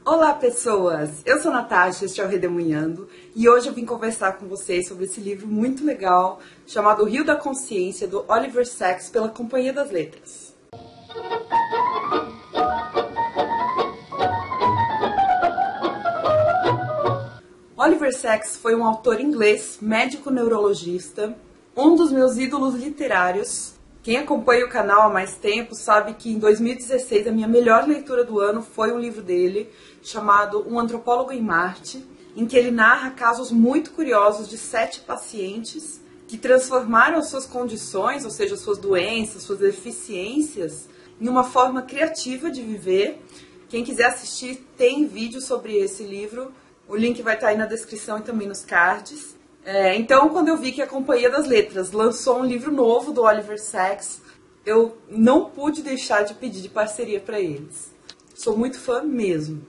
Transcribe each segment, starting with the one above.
Olá pessoas, eu sou Natasha, este é o Redemoinhando e hoje eu vim conversar com vocês sobre esse livro muito legal chamado O Rio da Consciência, do Oliver Sacks, pela Companhia das Letras. Oliver Sacks foi um autor inglês, médico neurologista, um dos meus ídolos literários. Quem acompanha o canal há mais tempo sabe que em 2016 a minha melhor leitura do ano foi um livro dele chamado Um Antropólogo em Marte, em que ele narra casos muito curiosos de 7 pacientes que transformaram suas condições, ou seja, suas doenças, suas deficiências, em uma forma criativa de viver. Quem quiser assistir, tem vídeo sobre esse livro, o link vai estar aí na descrição e também nos cards. Então, quando eu vi que a Companhia das Letras lançou um livro novo do Oliver Sacks, eu não pude deixar de pedir de parceria para eles. Sou muito fã mesmo.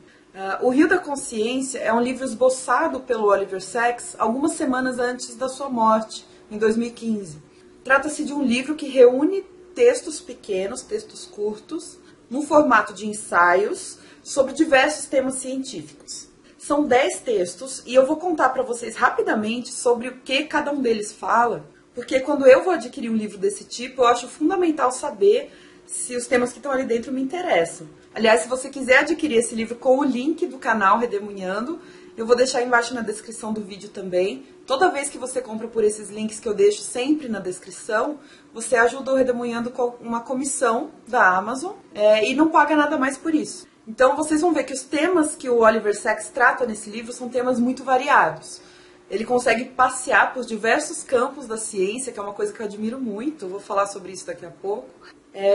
O Rio da Consciência é um livro esboçado pelo Oliver Sacks algumas semanas antes da sua morte, em 2015. Trata-se de um livro que reúne textos pequenos, textos curtos, num formato de ensaios sobre diversos temas científicos. São 10 textos e eu vou contar para vocês rapidamente sobre o que cada um deles fala, porque quando eu vou adquirir um livro desse tipo, eu acho fundamental saber se os temas que estão ali dentro me interessam. Aliás, se você quiser adquirir esse livro com o link do canal Redemoinhando, eu vou deixar embaixo na descrição do vídeo também. Toda vez que você compra por esses links que eu deixo sempre na descrição, você ajuda o Redemoinhando com uma comissão da Amazon e não paga nada mais por isso. Então vocês vão ver que os temas que o Oliver Sacks trata nesse livro são temas muito variados. Ele consegue passear por diversos campos da ciência, que é uma coisa que eu admiro muito, vou falar sobre isso daqui a pouco,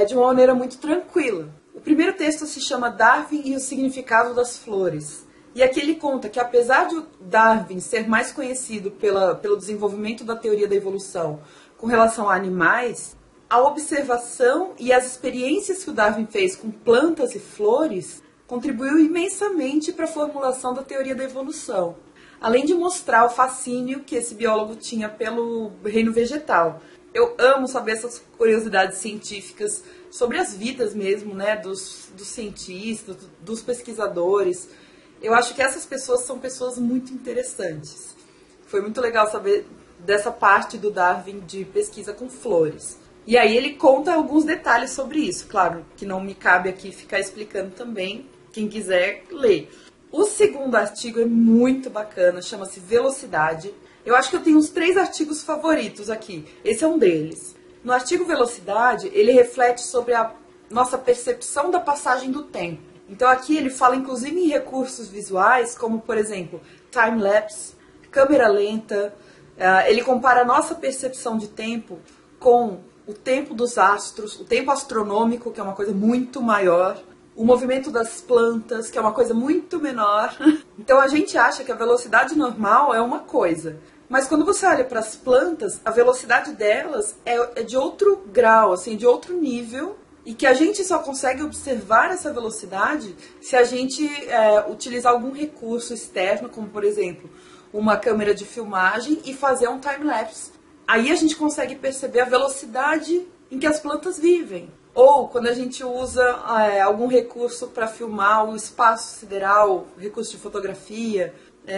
de uma maneira muito tranquila. O primeiro texto se chama Darwin e o Significado das Flores. E aqui ele conta que apesar de Darwin ser mais conhecido pelo desenvolvimento da teoria da evolução com relação a animais, a observação e as experiências que o Darwin fez com plantas e flores contribuiu imensamente para a formulação da teoria da evolução, além de mostrar o fascínio que esse biólogo tinha pelo reino vegetal. Eu amo saber essas curiosidades científicas sobre as vidas mesmo, né, dos cientistas, dos pesquisadores. Eu acho que essas pessoas são pessoas muito interessantes. Foi muito legal saber dessa parte do Darwin de pesquisa com flores. E aí ele conta alguns detalhes sobre isso, claro, que não me cabe aqui ficar explicando também, quem quiser ler. O segundo artigo é muito bacana, chama-se Velocidade. Eu acho que eu tenho uns 3 artigos favoritos aqui, esse é um deles. No artigo Velocidade, ele reflete sobre a nossa percepção da passagem do tempo. Então aqui ele fala inclusive em recursos visuais, como por exemplo, time-lapse, câmera lenta. Ele compara a nossa percepção de tempo com o tempo dos astros, o tempo astronômico, que é uma coisa muito maior, o movimento das plantas, que é uma coisa muito menor. Então a gente acha que a velocidade normal é uma coisa, mas quando você olha para as plantas, a velocidade delas é de outro grau, assim, de outro nível, e que a gente só consegue observar essa velocidade se a gente utilizar algum recurso externo, como por exemplo, uma câmera de filmagem e fazer um time-lapse. Aí a gente consegue perceber a velocidade em que as plantas vivem. Ou quando a gente usa algum recurso para filmar o espaço sideral, recurso de fotografia,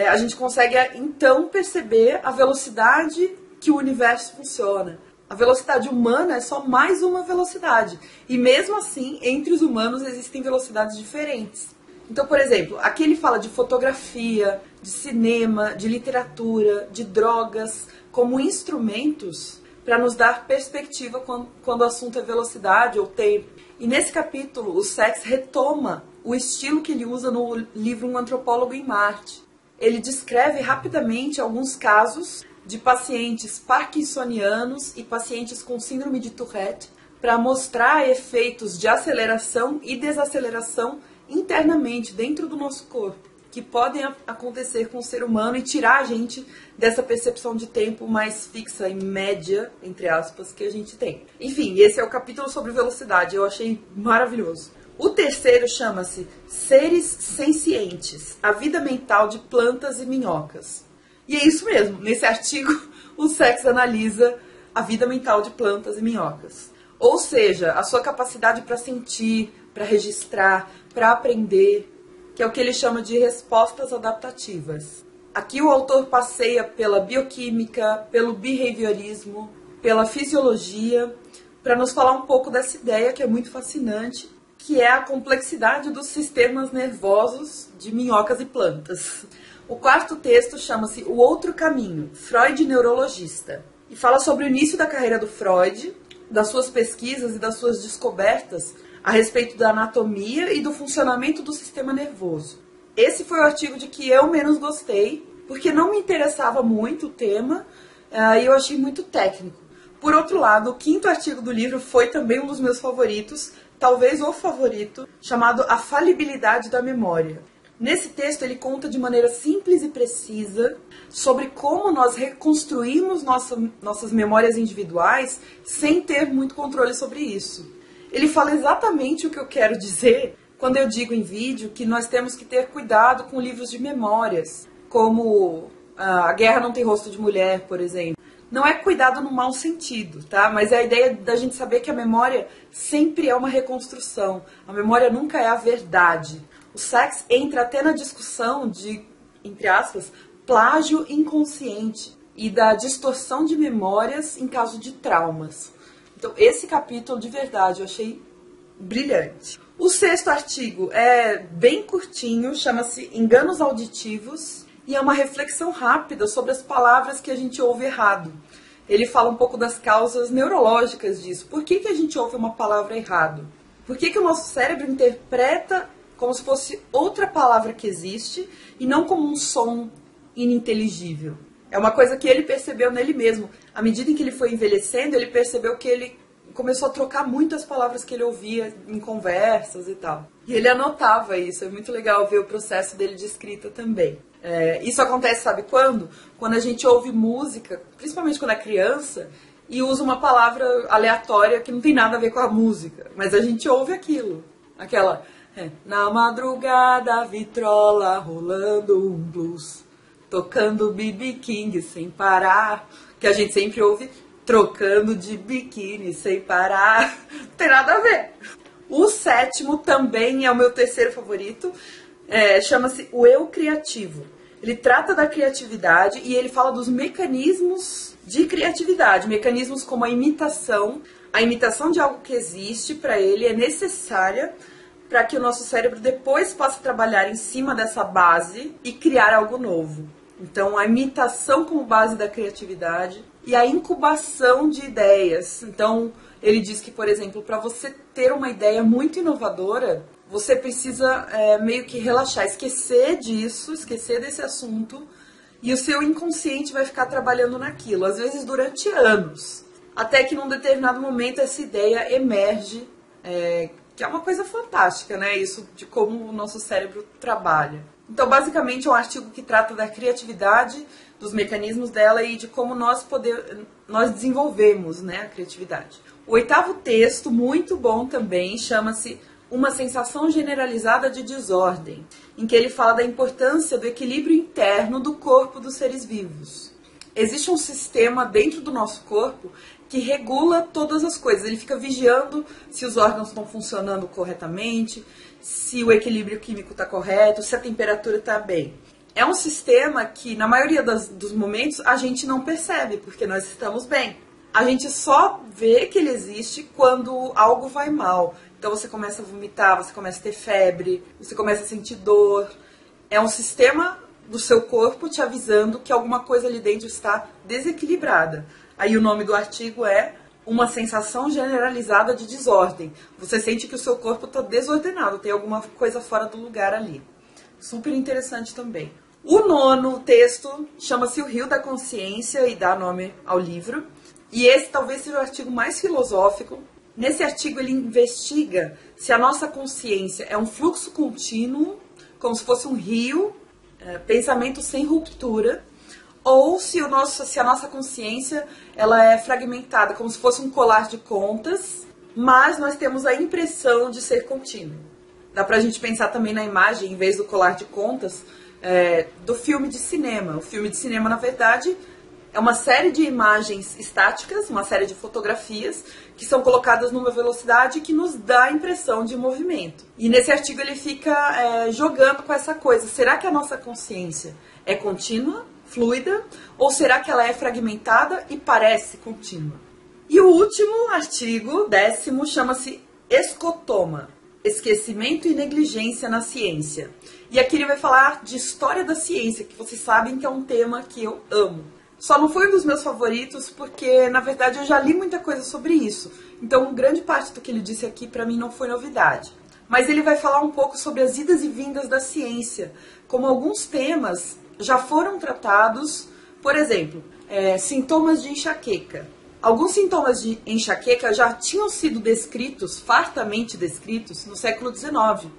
a gente consegue então perceber a velocidade que o universo funciona. A velocidade humana é só mais uma velocidade. E mesmo assim, entre os humanos existem velocidades diferentes. Então, por exemplo, aqui ele fala de fotografia, de cinema, de literatura, de drogas, como instrumentos para nos dar perspectiva quando o assunto é velocidade ou tempo. E nesse capítulo, o Sacks retoma o estilo que ele usa no livro Um Antropólogo em Marte. Ele descreve rapidamente alguns casos de pacientes parkinsonianos e pacientes com síndrome de Tourette para mostrar efeitos de aceleração e desaceleração internamente, dentro do nosso corpo, que podem acontecer com o ser humano e tirar a gente dessa percepção de tempo mais fixa e média, entre aspas, que a gente tem. Enfim, esse é o capítulo sobre velocidade, eu achei maravilhoso. O terceiro chama-se Seres Sencientes, a vida mental de plantas e minhocas. E é isso mesmo, nesse artigo o Sacks analisa a vida mental de plantas e minhocas. Ou seja, a sua capacidade para sentir, para registrar, para aprender. que é o que ele chama de respostas adaptativas. Aqui o autor passeia pela bioquímica, pelo behaviorismo, pela fisiologia, para nos falar um pouco dessa ideia que é muito fascinante, que é a complexidade dos sistemas nervosos de minhocas e plantas. O quarto texto chama-se O Outro Caminho, Freud Neurologista, e fala sobre o início da carreira do Freud, das suas pesquisas e das suas descobertas a respeito da anatomia e do funcionamento do sistema nervoso. Esse foi o artigo de que eu menos gostei, porque não me interessava muito o tema e eu achei muito técnico. Por outro lado, o quinto artigo do livro foi também um dos meus favoritos, talvez o favorito, chamado A Falibilidade da Memória. Nesse texto ele conta de maneira simples e precisa sobre como nós reconstruímos nossas memórias individuais sem ter muito controle sobre isso. Ele fala exatamente o que eu quero dizer quando eu digo em vídeo que nós temos que ter cuidado com livros de memórias, como A Guerra Não Tem Rosto de Mulher, por exemplo. Não é cuidado no mau sentido, tá? Mas é a ideia da gente saber que a memória sempre é uma reconstrução. A memória nunca é a verdade. O Sachs entra até na discussão de, entre aspas, plágio inconsciente e da distorção de memórias em caso de traumas. Então, esse capítulo, de verdade, eu achei brilhante. O sexto artigo é bem curtinho, chama-se Enganos Auditivos, e é uma reflexão rápida sobre as palavras que a gente ouve errado. Ele fala um pouco das causas neurológicas disso. Por que a gente ouve uma palavra errado? Por que o nosso cérebro interpreta como se fosse outra palavra que existe e não como um som ininteligível? É uma coisa que ele percebeu nele mesmo. À medida em que ele foi envelhecendo, ele percebeu que ele começou a trocar muito as palavras que ele ouvia em conversas e tal. E ele anotava isso. É muito legal ver o processo dele de escrita também. Isso acontece, sabe quando? Quando a gente ouve música, principalmente quando é criança, e usa uma palavra aleatória que não tem nada a ver com a música. Mas a gente ouve aquilo. Aquela... Na madrugada, a vitrola rolando um blues, tocando B.B. King sem parar, que a gente sempre ouve trocando de biquíni sem parar. Não tem nada a ver. O sétimo também é o meu terceiro favorito, chama-se O Eu Criativo. Ele trata da criatividade e ele fala dos mecanismos de criatividade, mecanismos como a imitação de algo que existe para ele é necessária para que o nosso cérebro depois possa trabalhar em cima dessa base e criar algo novo. Então, a imitação como base da criatividade e a incubação de ideias. Então, ele diz que, por exemplo, para você ter uma ideia muito inovadora, você precisa meio que relaxar, esquecer disso, esquecer desse assunto, e o seu inconsciente vai ficar trabalhando naquilo, às vezes durante anos, até que num determinado momento essa ideia emerge, que é uma coisa fantástica, né? Isso de como o nosso cérebro trabalha. Então, basicamente, é um artigo que trata da criatividade, dos mecanismos dela e de como nós desenvolvemos, né, a criatividade. O oitavo texto, muito bom também, chama-se Uma Sensação Generalizada de Desordem, em que ele fala da importância do equilíbrio interno do corpo dos seres vivos. Existe um sistema dentro do nosso corpo que regula todas as coisas. Ele fica vigiando se os órgãos estão funcionando corretamente, se o equilíbrio químico está correto, se a temperatura está bem. É um sistema que, na maioria dos momentos, a gente não percebe, porque nós estamos bem. A gente só vê que ele existe quando algo vai mal. Então você começa a vomitar, você começa a ter febre, você começa a sentir dor. É um sistema do seu corpo te avisando que alguma coisa ali dentro está desequilibrada. Aí o nome do artigo é Uma Sensação Generalizada de Desordem. Você sente que o seu corpo está desordenado, tem alguma coisa fora do lugar ali. Super interessante também. O nono texto chama-se O Rio da Consciência e dá nome ao livro. E esse talvez seja o artigo mais filosófico. Nesse artigo ele investiga se a nossa consciência é um fluxo contínuo, como se fosse um rio, pensamento sem ruptura, ou se a nossa consciência ela é fragmentada, como se fosse um colar de contas, mas nós temos a impressão de ser contínuo. Dá pra gente pensar também na imagem, em vez do colar de contas, do filme de cinema. O filme de cinema, na verdade, É uma série de imagens estáticas, uma série de fotografias que são colocadas numa velocidade que nos dá a impressão de movimento. E nesse artigo ele fica jogando com essa coisa. Será que a nossa consciência é contínua, fluida, ou será que ela é fragmentada e parece contínua? E o último artigo, 10º, chama-se Escotoma, Esquecimento e Negligência na Ciência. E aqui ele vai falar de história da ciência, que vocês sabem que é um tema que eu amo. Só não foi um dos meus favoritos porque, na verdade, eu já li muita coisa sobre isso. Então, grande parte do que ele disse aqui, para mim, não foi novidade. Mas ele vai falar um pouco sobre as idas e vindas da ciência, como alguns temas já foram tratados, por exemplo, sintomas de enxaqueca. Alguns sintomas de enxaqueca já tinham sido descritos, fartamente descritos, no século XIX.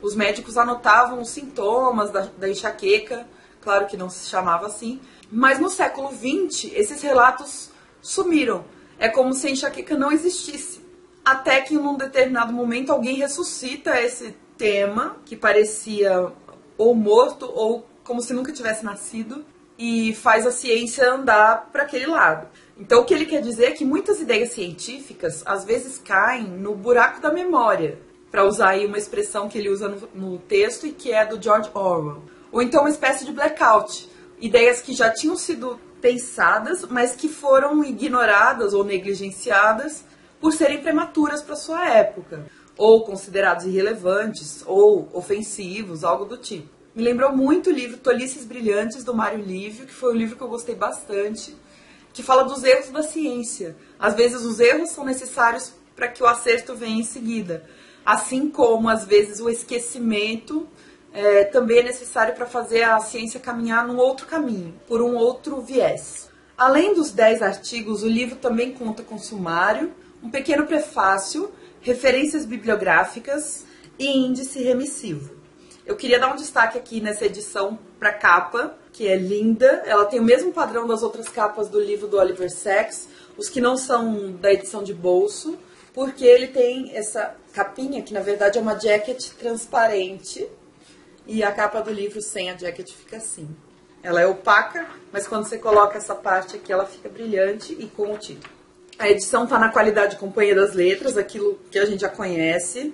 Os médicos anotavam os sintomas da enxaqueca, claro que não se chamava assim, mas no século XX esses relatos sumiram. É como se a enxaqueca não existisse. Até que num determinado momento alguém ressuscita esse tema, que parecia ou morto ou como se nunca tivesse nascido, e faz a ciência andar para aquele lado. Então o que ele quer dizer é que muitas ideias científicas às vezes caem no buraco da memória, para usar aí uma expressão que ele usa no texto e que é do George Orwell. Ou então uma espécie de blackout, ideias que já tinham sido pensadas, mas que foram ignoradas ou negligenciadas por serem prematuras para sua época, ou considerados irrelevantes, ou ofensivos, algo do tipo. Me lembrou muito o livro Tolices Brilhantes, do Mário Lívio, que foi um livro que eu gostei bastante, que fala dos erros da ciência. Às vezes os erros são necessários para que o acerto venha em seguida, assim como às vezes o esquecimento também é necessário para fazer a ciência caminhar num outro caminho, por um outro viés. Além dos 10 artigos, o livro também conta com sumário, um pequeno prefácio, referências bibliográficas e índice remissivo. Eu queria dar um destaque aqui nessa edição para a capa, que é linda. Ela tem o mesmo padrão das outras capas do livro do Oliver Sacks, os que não são da edição de bolso, porque ele tem essa capinha, que na verdade é uma jacket transparente, e a capa do livro sem a jacket fica assim. Ela é opaca, mas quando você coloca essa parte aqui, ela fica brilhante e com o título. A edição está na qualidade Companhia das Letras, aquilo que a gente já conhece.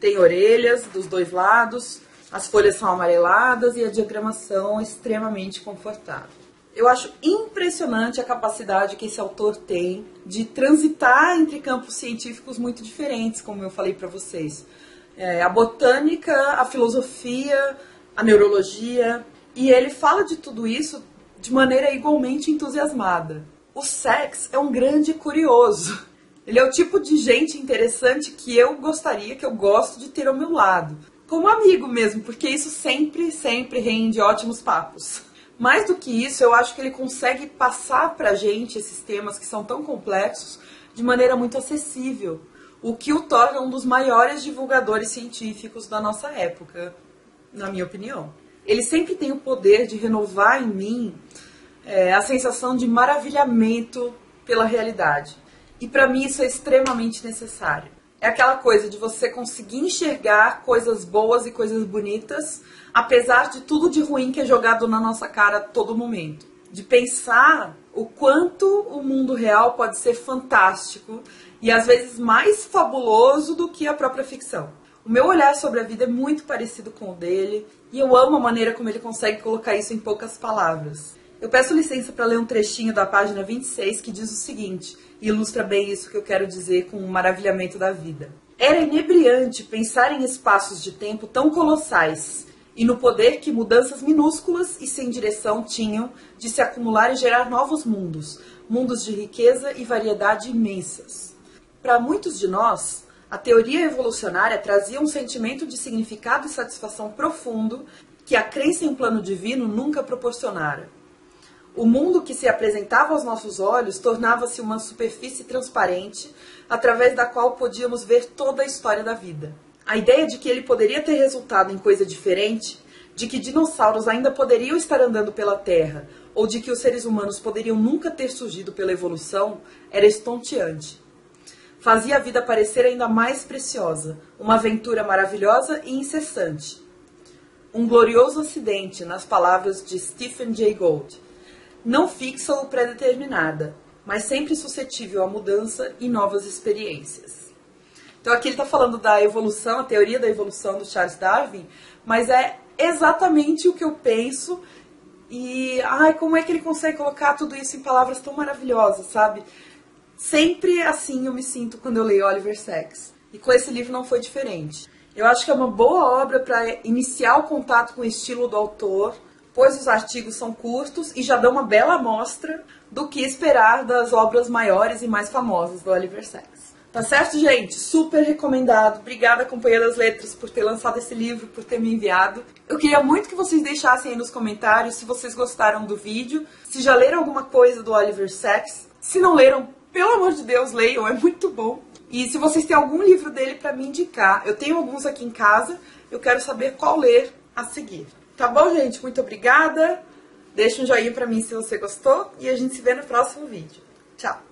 Tem orelhas dos dois lados, as folhas são amareladas e a diagramação é extremamente confortável. Eu acho impressionante a capacidade que esse autor tem de transitar entre campos científicos muito diferentes, como eu falei para vocês. A botânica, a filosofia, a neurologia, e ele fala de tudo isso de maneira igualmente entusiasmada. O Sacks é um grande curioso. Ele é o tipo de gente interessante que eu gosto de ter ao meu lado. Como amigo mesmo, porque isso sempre rende ótimos papos. Mais do que isso, eu acho que ele consegue passar pra gente esses temas que são tão complexos de maneira muito acessível, o que o torna um dos maiores divulgadores científicos da nossa época, na minha opinião. Ele sempre tem o poder de renovar em mim a sensação de maravilhamento pela realidade. E para mim isso é extremamente necessário. É aquela coisa de você conseguir enxergar coisas boas e coisas bonitas, apesar de tudo de ruim que é jogado na nossa cara a todo momento. De pensar o quanto o mundo real pode ser fantástico e às vezes mais fabuloso do que a própria ficção. O meu olhar sobre a vida é muito parecido com o dele e eu amo a maneira como ele consegue colocar isso em poucas palavras. Eu peço licença para ler um trechinho da página 26 que diz o seguinte, e ilustra bem isso que eu quero dizer com o maravilhamento da vida. Era inebriante pensar em espaços de tempo tão colossais e no poder que mudanças minúsculas e sem direção tinham de se acumular e gerar novos mundos, mundos de riqueza e variedade imensas. Para muitos de nós, a teoria evolucionária trazia um sentimento de significado e satisfação profundo que a crença em um plano divino nunca proporcionara. O mundo que se apresentava aos nossos olhos tornava-se uma superfície transparente, através da qual podíamos ver toda a história da vida. A ideia de que ele poderia ter resultado em coisa diferente, de que dinossauros ainda poderiam estar andando pela Terra, ou de que os seres humanos poderiam nunca ter surgido pela evolução, era estonteante. Fazia a vida parecer ainda mais preciosa, uma aventura maravilhosa e incessante. Um glorioso acidente, nas palavras de Stephen Jay Gould. não fixa ou pré-determinada, mas sempre suscetível à mudança e novas experiências. Então aqui ele está falando da evolução, a teoria da evolução do Charles Darwin, mas é exatamente o que eu penso e como é que ele consegue colocar tudo isso em palavras tão maravilhosas, sabe? Sempre assim eu me sinto quando eu leio Oliver Sacks. E com esse livro não foi diferente. Eu acho que é uma boa obra para iniciar o contato com o estilo do autor, pois os artigos são curtos e já dão uma bela amostra do que esperar das obras maiores e mais famosas do Oliver Sacks. Tá certo, gente? Super recomendado. Obrigada, Companhia das Letras, por ter lançado esse livro, por ter me enviado. Eu queria muito que vocês deixassem aí nos comentários se vocês gostaram do vídeo, se já leram alguma coisa do Oliver Sacks. Se não leram, pelo amor de Deus, leiam, é muito bom. E se vocês têm algum livro dele para me indicar, eu tenho alguns aqui em casa, eu quero saber qual ler a seguir. Tá bom, gente? Muito obrigada. Deixa um joinha para mim se você gostou e a gente se vê no próximo vídeo. Tchau!